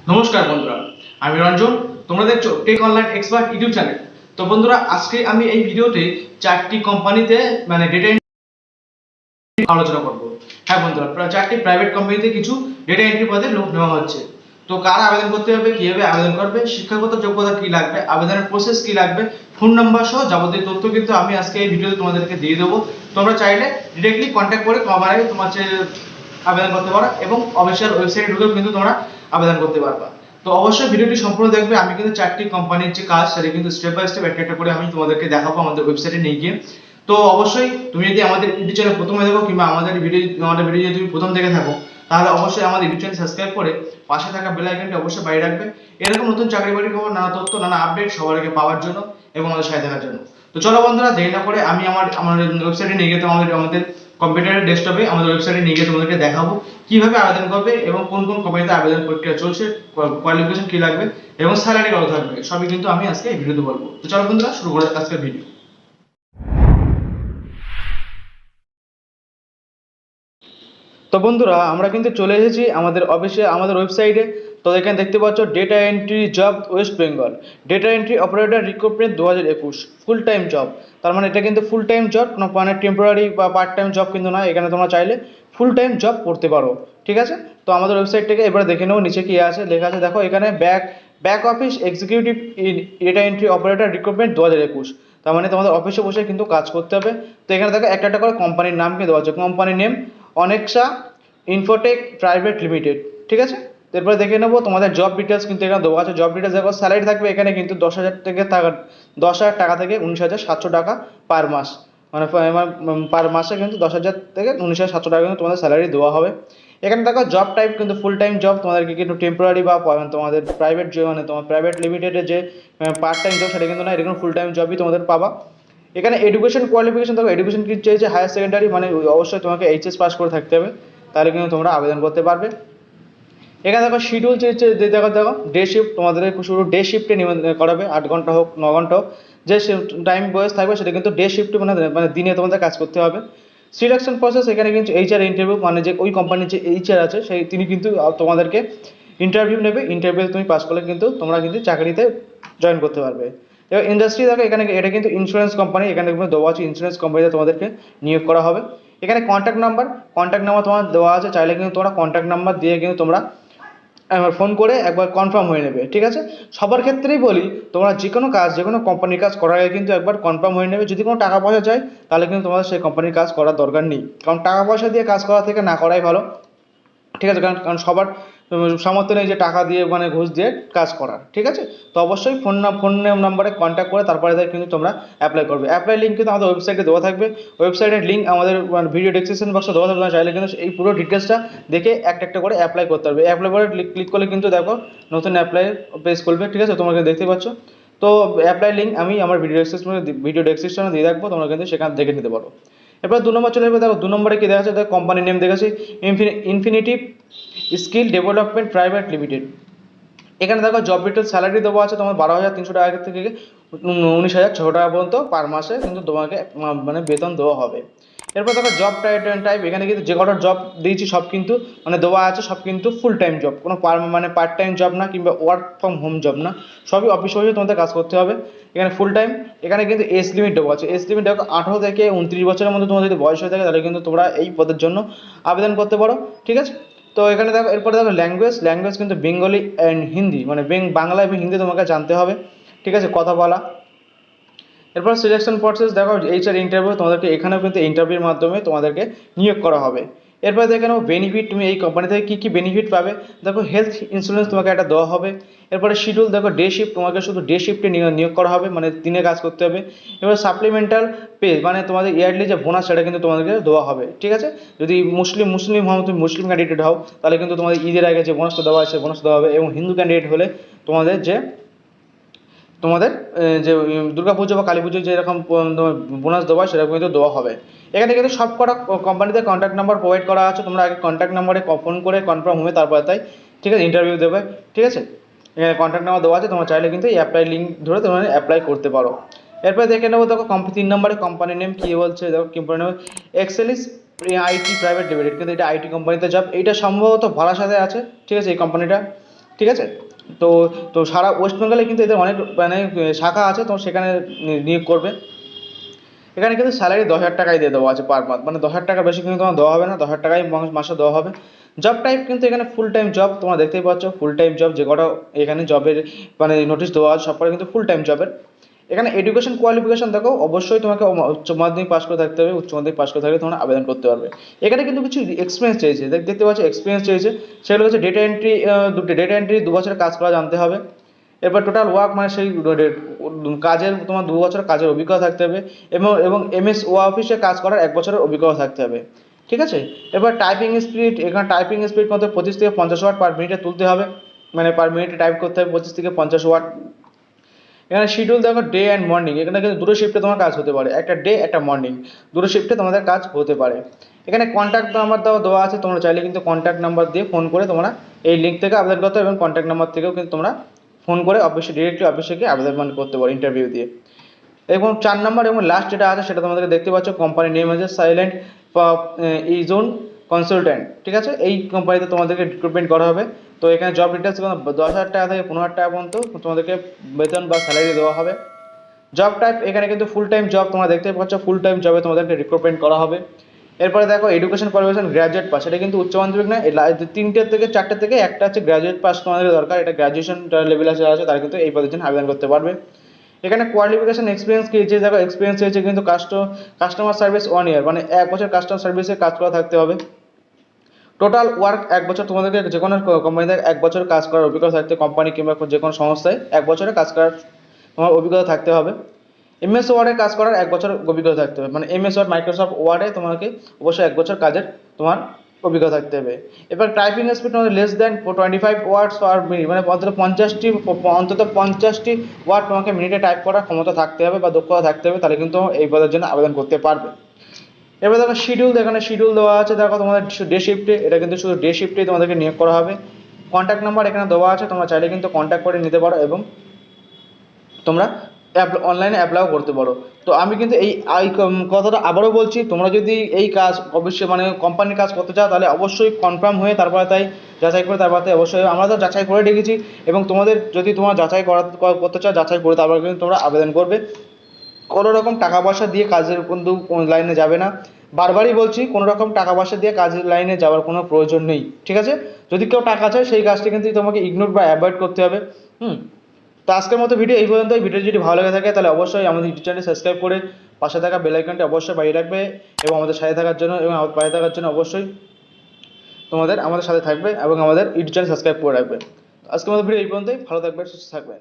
নমস্কার বন্ধুরা, আমি রঞ্জন। তোমরা দেখছো tech online expert YouTube channel. তো বন্ধুরা, আজকে আমি এই ভিডিওতে চারটি কোম্পানিতে মানে ডেটা আলোচনা করব। হ্যাঁ বন্ধুরা, চারটি প্রাইভেট কোম্পানিতে কিছু ডেটা এন্ট্রি পদে লোক নেওয়া হচ্ছে। তো কারা আবেদন করতে হবে, কিভাবে আবেদন করবে, শিক্ষাগত যোগ্যতা কি লাগবে, আবেদনের প্রসেস কি লাগবে, ফোন নাম্বার সহ যাবতীয় তথ্য কিন্তু আমি আজকে এই ভিডিওতে তোমাদেরকে দিয়ে দেবো। তোমরা চাইলে ডিরেক্টলি কন্ট্যাক্ট করে কোম্পানিতে তোমার আবেদন করতে পারো এবং অফিসিয়াল ওয়েবসাইটে ঢুকেও কিন্তু তোমরা আবেদন করতে পারবা। তো অবশ্যই ভিডিওটি সম্পূর্ণ দেখবে। আমি কিন্তু চারটি কোম্পানির যে কাজ সেটা কিন্তু স্টেপ বাই স্টেপ একটা একটা করে আমি তোমাদেরকে দেখাবো আমাদের ওয়েবসাইটে নিয়ে গিয়ে। তো অবশ্যই তুমি যদি আমাদের ইউটিউব চ্যানেল প্রথমে দেখো কিংবা আমাদের ভিডিও যদি তুমি প্রথম দেখে থাকো, তাহলে অবশ্যই আমাদের ইউটিউব চ্যানেল সাবস্ক্রাইব করে পাশে থাকা বেল আইকনটি অবশ্যই বাজিয়ে রাখবে, এরকম নতুন চাকরি বাকরি খবর, নানা তথ্য, নানা আপডেট সবার আগে পাওয়ার জন্য এবং আমাদের সাথে থাকার জন্য। তো চলো বন্ধুরা, দেরি না করে আমি আমাদের ওয়েবসাইটে নিয়ে গিয়ে আমাদের কম্পিউটারের ডেস্কটপে আমাদের ওয়েবসাইটে নিয়ে গিয়ে তোমাদেরকে দেখাবো কিভাবে আবেদন করবে এবং কোন কোন কোম্পানিতে আবেদন প্রক্রিয়া চলছে, কোয়ালিফিকেশন কি লাগবে এবং স্যালারি কত থাকবে, সবই কিন্তু আমি আজকে এই ভিডিওতে বলবো। তো চলো বন্ধুরা, শুরু করা যাক আজকের ভিডিও। তো বন্ধুরা, আমরা কিন্তু চলে এসেছি আমাদের অফিসে, আমাদের ওয়েবসাইটে। তো এখানে দেখতে পাচ্ছ data entry job West Bengal, data entry operator recruitment 2021 full time job. তার মানে এটা কিন্তু ফুল টাইম জব, কোনো মানে টেম্পোরারি বা পার্ট টাইম জব কিন্তু নয়। এখানে তোমরা চাইলে ফুল টাইম জব করতে পারো, ঠিক আছে। তো আমাদের ওয়েবসাইট থেকে এবারে দেখে নেবো নিচে কি আছে লেখা আছে। দেখো এখানে back office executive data entry operator recruitment 2021। তার মানে তোমাদের অফিসে বসে কিন্তু কাজ করতে হবে। তো এখানে দেখো একটা একটা করে কোম্পানির নাম কিন্তু দেওয়া আছে। কোম্পানির নেম অনেকসা ইনফোটেক প্রাইভেট লিমিটেড, ঠিক আছে। এরপরে দেখে নেবো তোমাদের জব ডিটেলস কিন্তু এখানে দেওয়া আছে। জব ডিটেলস দেখো, স্যালারি থাকবে এখানে কিন্তু 10,000 টাকা থেকে 19,700 টাকা পার মাস। মানে পার মাসে কিন্তু 10,000 থেকে 19,700 টাকা কিন্তু তোমাদের স্যালারি দেওয়া হবে। এখানে দেখো জব টাইপ কিন্তু ফুল টাইম জব, তোমাদেরকে কিন্তু টেম্পোরারি বা তোমাদের প্রাইভেট যে মানে তোমার প্রাইভেট লিমিটেডের যে পার্ট টাইম জব সেটা কিন্তু না, এটা কিন্তু ফুল টাইম জবই তোমাদের পাবা। এখানে এডুকেশন কোয়ালিফিকেশন দেখো, এডুকেশন কি চাইছে, হায়ার সেকেন্ডারি, মানে অবশ্যই তোমাকে এইচএস পাস করে থাকতে হবে, তাহলে কিন্তু তোমরা আবেদন করতে পারবে। এখানে দেখো শিডিউল চেয়েছে, দেখো দেখো ডে শিফট, তোমাদের শুরু ডে শিফটে করাবে, 8 ঘন্টা হোক 9 ঘন্টা হোক, যে টাইম বয়স থাকবে সেটা কিন্তু ডে শিফটে মানে মানে দিনে তোমাদের কাজ করতে হবে। সিলেকশন প্রসেস, এখানে কিন্তু এইচআর ইন্টারভিউ, মানে যে ওই কোম্পানির যে এইচআর আছে সেই তিনি কিন্তু তোমাদেরকে ইন্টারভিউ নেবে। ইন্টারভিউ তুমি পাস করলে কিন্তু তোমরা কিন্তু চাকরিতে জয়েন করতে পারবে। এবার ইন্ডাস্ট্রি দেখো, এখানে এটা কিন্তু ইন্স্যুরেন্স কোম্পানি, এখানে দেওয়া আছে ইন্স্যুরেন্স কোম্পানিতে তোমাদেরকে নিয়োগ করা হবে। এখানে কন্ট্যাক্ট নাম্বার তোমার দেওয়া আছে, চাইলে কিন্তু তোমরা কন্ট্যাক্ট নাম্বার দিয়ে কিন্তু তোমরা একবার ফোন করে একবার কনফার্ম হয়ে নেবে, ঠিক আছে। সবার ক্ষেত্রেই বলি, তোমরা যে কোনো কাজ, যে কোনো কোম্পানির কাজ করার আগে কিন্তু একবার কনফার্ম হয়ে নেবে। যদি কোনো টাকা পয়সা চাই তাহলে কিন্তু তোমাদের সেই কোম্পানির কাজ করার দরকার নেই, কারণ টাকা পয়সা দিয়ে কাজ করা থেকে না করাই ভালো, ঠিক আছে। কারণ কারণ সবার সামর্থ্য নেই যে টাকা দিয়ে মানে ঘুষ দিয়ে কাজ করার, ঠিক আছে। তো অবশ্যই ফোন নাম্বারে কন্ট্যাক্ট করে তারপরে কিন্তু তোমরা অ্যাপ্লাই করবে। অ্যাপ্লাই লিঙ্ক কিন্তু আমাদের ওয়েবসাইটে দেওয়া থাকবে। ওয়েবসাইটের লিঙ্ক আমাদের ভিডিও ডেসক্রিপশন বক্সে দেওয়া থাকবে, তোমরা চাইলে কিন্তু এই পুরো ডিটেলসটা দেখে একটা একটা করে অ্যাপ্লাই করতে পারবে। অ্যাপ্লাই করে ক্লিক করলে কিন্তু দেখো নতুন অ্যাপ্লাই পেজ খুলবে, ঠিক আছে, তোমরা কিন্তু দেখতে পাচ্ছ। তো অ্যাপ্লাই লিঙ্ক আমি আমার ভিডিও ডেসক্রিপশনে দিয়ে রাখবো, তোমরা কিন্তু সেখানে দেখে নিতে পারো। এবার 2 নম্বর চলে যাবে। দেখো 2 নম্বরে কি দেখা যাচ্ছে, দেখো কোম্পানির নেম দেখেছি infinitive skill development private limited. এখানে দেখো জব ডিটেল, স্যালারি দেওয়া আছে তোমার 12,300 টাকা থেকে 19,600 টাকা পর্যন্ত পার মাসে কিন্তু তোমাকে মানে বেতন দেওয়া হবে। এরপর দেখো জব টাইপ, এখানে কিন্তু যে কটা জব দিয়েছি সব কিন্তু মানে দেওয়া আছে, সব কিন্তু ফুল টাইম জব, কোনো মানে পার্ট টাইম জব না কিংবা ওয়ার্ক ফ্রম হোম জব না, সবই অফিস বসে তোমাদের কাজ করতে হবে। এখানে ফুল টাইম। এখানে কিন্তু এজ লিমিট দেওয়া আছে। এজ লিমিট দেখো 18 থেকে 29 বছরের মধ্যে তোমার যদি বয়স হয়ে থাকে তাহলে কিন্তু তোমরা এই পদের জন্য আবেদন করতে পারো, ঠিক আছে। তো এখানে দেখো এরপরে দেখো ল্যাঙ্গুয়েজ কিন্তু বেঙ্গলি অ্যান্ড হিন্দি, মানে বাংলা এবং হিন্দি তোমাকে জানতে হবে, ঠিক আছে, কথা বলা। এরপর সিলেকশন প্রসেস দেখো, এইচআর ইন্টারভিউ, তোমাদেরকে এখানেও কিন্তু ইন্টারভিউর মাধ্যমে তোমাদেরকে নিয়োগ করা হবে। এরপরে দেখে নাও বেনিফিট, তুমি এই কোম্পানি থেকে কী কী বেনিফিট পাবে। দেখো হেলথ ইন্স্যুরেন্স তোমাকে একটা দেওয়া হবে। এরপরে শিডিউল দেখো ডে শিফট, তোমাকে শুধু ডে শিফটে নিয়োগ করা হবে, মানে দিনে কাজ করতে হবে। এবার সাপ্লিমেন্টাল পে, মানে তোমাদের ইয়ারলি যে বোনাস সেটা কিন্তু তোমাদেরকে দেওয়া হবে, ঠিক আছে। যদি মুসলিম হও, তুমি মুসলিম ক্যান্ডিডেট হও, তাহলে কিন্তু তোমাদের ঈদের আগে যে বোনাসটা দেওয়া আছে বোনাস দেওয়া হবে। এবং হিন্দু ক্যান্ডিডেট হলে তোমাদের যে দুর্গাপুজো বা কালী পুজোয় যেরকম বোনাস দেওয়া হয় সেরকম কিন্তু দেওয়া হবে। এখানে কিন্তু সব কটা কোম্পানিতে কন্ট্যাক্ট নাম্বার প্রোভাইড করা আছে, তোমরা আগে কন্ট্যাক্ট নাম্বারে ফোন করে কনফার্ম হবে, তারপরে তাই, ঠিক আছে, ইন্টারভিউ দেবে, ঠিক আছে। এখানে কন্ট্যাক্ট নাম্বার দেওয়া আছে, তোমরা চাইলে কিন্তু এই অ্যাপ্লাই লিঙ্ক ধরে তোমরা অ্যাপ্লাই করতে পারো। এরপরে দেখে নেবো, দেখো 3 নম্বরে কোম্পানির নেম কী বলছে। দেখো company name Excelis IT private limited, কিন্তু এটা আইটি কোম্পানিতে জব। এইটা সম্ভবত ভাড়ার সাথে আছে, ঠিক আছে, এই কোম্পানিটা, ঠিক আছে। তো তো সারা ওয়েস্ট বেঙ্গলে কিন্তু এদের অনেক মানে শাখা আছে, তো সেখানে নিয়োগ করবে। এখানে কিন্তু স্যালারি 10,000 টাকাই দিয়ে দেওয়া আছে পার মান্থ, মানে 10,000 টাকা বেশি কিন্তু তোমার দেওয়া হবে না, 10,000 টাকাই মাসে দেওয়া হবে। জব টাইপ কিন্তু এখানে ফুল টাইম জব, তোমরা দেখতেই পাচ্ছ ফুল টাইম জব, যে কটা এখানে জবের মানে নোটিশ দেওয়া আছে সব কটা কিন্তু ফুল টাইম জবের। এখানে এডুকেশন কোয়ালিফিকেশন দেখো, অবশ্যই তোমাকে উচ্চ মাধ্যমিক পাস করে থাকতে হবে, উচ্চ মাধ্যমিক পাস করে থাকলে তোমরা আবেদন করতে পারবে। এখানে কিন্তু কিছু এক্সপিরিয়েন্স চেয়েছে, দেখতে পাচ্ছ এক্সপিরিয়েন্স চেয়েছে, সেগুলো হচ্ছে ডেটা এন্ট্রি, ডেটা এন্ট্রি 2 বছরের কাজ করা জানতে হবে। এরপর টোটাল ওয়ার্ক মানে সেই কাজের তোমার 2 বছর কাজের অভিজ্ঞতা থাকতে হবে, এবং এমএস অফিসে কাজ করার 1 বছরের অভিজ্ঞতা থাকতে হবে। ঠিক আছে। এবার টাইপিং স্পিড, এখানে টাইপিং স্পিড মধ্যে 25 থেকে 50 ওয়ার্ড পার মিনিটে তুলতে হবে, মানে পার মিনিটে টাইপ করতে হবে 25 থেকে 50 ওয়ার্ড। এখানে শিডিউল দেখো ডে অ্যান্ড মর্নিং, এখানে কিন্তু দুটো শিফটে তোমার কাজ হতে পারে, একটা ডে একটা মর্নিং, দুটো শিফটে তোমাদের কাজ হতে পারে। এখানে কন্ট্যাক্ট নাম্বার দেওয়া আছে, তোমরা চাইলে কিন্তু কন্ট্যাক্ট নাম্বার দিয়ে ফোন করে তোমরা এই লিঙ্ক থেকে আবেদন করতে হবে, এবং কন্ট্যাক্ট নাম্বার থেকেও কিন্তু তোমরা ফোন করে অফিসে ডিরেক্টলি অফিসে গিয়ে আবেদন করতে পারো ইন্টারভিউ দিয়ে। এবং 4 নম্বর এবং লাস্ট যেটা আছে সেটা তোমাদেরকে দেখতে পাচ্ছ, কোম্পানি নেম আছে সাইলেন্ট ইজোন কনসালট্যান্ট। ঠিক আছে, এই কোম্পানিতে তোমাদেরকে রিক্রুটমেন্ট করা হবে। তো এখানে জব ডিটেলস 10,000 টাকা থেকে 15,000 টাকা পর্যন্ত তোমাদেরকে বেতন বা স্যালারি দেওয়া হবে। জব টাইপ এখানে কিন্তু ফুল টাইম জব, তোমরা দেখতে পাচ্ছ ফুল টাইম জবে তোমাদেরকে রিক্রুটমেন্ট করা হবে। এরপরে দেখো এডুকেশন কোয়ালিফিকেশন গ্র্যাজুয়েট পাস, এটা কিন্তু উচ্চ মাধ্যমিক না, 3টে থেকে 4টে থেকে একটা হচ্ছে গ্র্যাজুয়েট পাস তোমাদের দরকার, এটা গ্র্যাজুয়েশন লেভেল আছে তারা কিন্তু এই পদের জন্য আবেদন করতে পারবে। এখানে কোয়ালিফিকেশন এক্সপিরিয়েন্স কি যে দেখো এক্সপিরিয়েন্স হয়েছে কিন্তু কাস্টমার সার্ভিস 1 ইয়ার, মানে 1 বছর কাস্টমার সার্ভিসে কাজ করা থাকতে হবে। টোটাল ওয়ার্ক 1 বছর, তোমাদেরকে যে কোনো কোম্পানিতে 1 বছর কাজ করার অভিজ্ঞতা থাকতে, কোম্পানি কিংবা যে কোনো সংস্থায় 1 বছরে কাজ করার তোমার অভিজ্ঞতা থাকতে হবে। এমএস ওয়ার্ডে কাজ করার 1 বছর অভিজ্ঞতা থাকতে হবে, মানে এমএস ওয়ার্ড মাইক্রোসফট ওয়ার্ডে তোমাকে অবশ্যই 1 বছর কাজের তোমার অভিজ্ঞতা থাকতে হবে। এবার টাইপিং স্পিড তোমাদের লেস দ্যান 25 ওয়ার্ডস পার মিনিট, মানে অন্তত 50টি ওয়ার্ড তোমাকে মিনিটে টাইপ করার ক্ষমতা থাকতে হবে বা দক্ষতা থাকতে হবে, তাহলে কিন্তু এই পদের জন্য আবেদন করতে পারবে। এবার দেখো শিডিউল, এখানে শিডিউল দেওয়া আছে, দেখো তোমাদের ডে শিফটে, এটা কিন্তু শুধু ডে শিফটেই তোমাদেরকে নিয়োগ করা হবে। কন্ট্যাক্ট নাম্বার এখানে দেওয়া আছে, তোমরা চাইলে কিন্তু কন্ট্যাক্ট করে নিতে পারো, এবং তোমরা অনলাইনে অ্যাপ্লাইও করতে পারো। তো আমি কিন্তু এই কথাটা আবারও বলছি, তোমরা যদি এই কাজ অবশ্যই মানে কোম্পানির কাজ করতে চাও তাহলে অবশ্যই কনফার্ম হয়ে তারপরে তাই যাচাই করে তারপরে তাই অবশ্যই, আমরা তো যাচাই করে রেখেছি, এবং তোমাদের যদি তোমরা যাচাই করতে চাও যাচাই করে তারপরে কিন্তু তোমরা আবেদন করবে। কোনো রকম টাকা পয়সা দিয়ে কাজের কিন্তু লাইনে যাবে না, বারবারই বলছি কোনো রকম টাকা পয়সা দিয়ে কাজের লাইনে যাওয়ার কোনো প্রয়োজন নেই। ঠিক আছে, যদি কেউ টাকা চায় সেই কাজটি কিন্তু তোমাকে ইগনোর বা অ্যাভয়েড করতে হবে। হুম। তো আজকের মতো ভিডিও এই পর্যন্তই। ভিডিও যদি ভালো লেগে থাকে তাহলে অবশ্যই আমাদের ইউটিউব চ্যানেল সাবস্ক্রাইব করে পাশে থাকা বেল আইকনটি অবশ্যই বাজিয়ে রাখবে, এবং আমাদের সাথে থাকার জন্য এবং আমাদের পাশে থাকার জন্য অবশ্যই আমাদের সাথে থাকবে, এবং আমাদের ইউটিউব চ্যানেল সাবস্ক্রাইব করে রাখবে। আজকের মতো ভিডিও এই পর্যন্তই, ভালো থাকবে, সুস্থ থাকবে।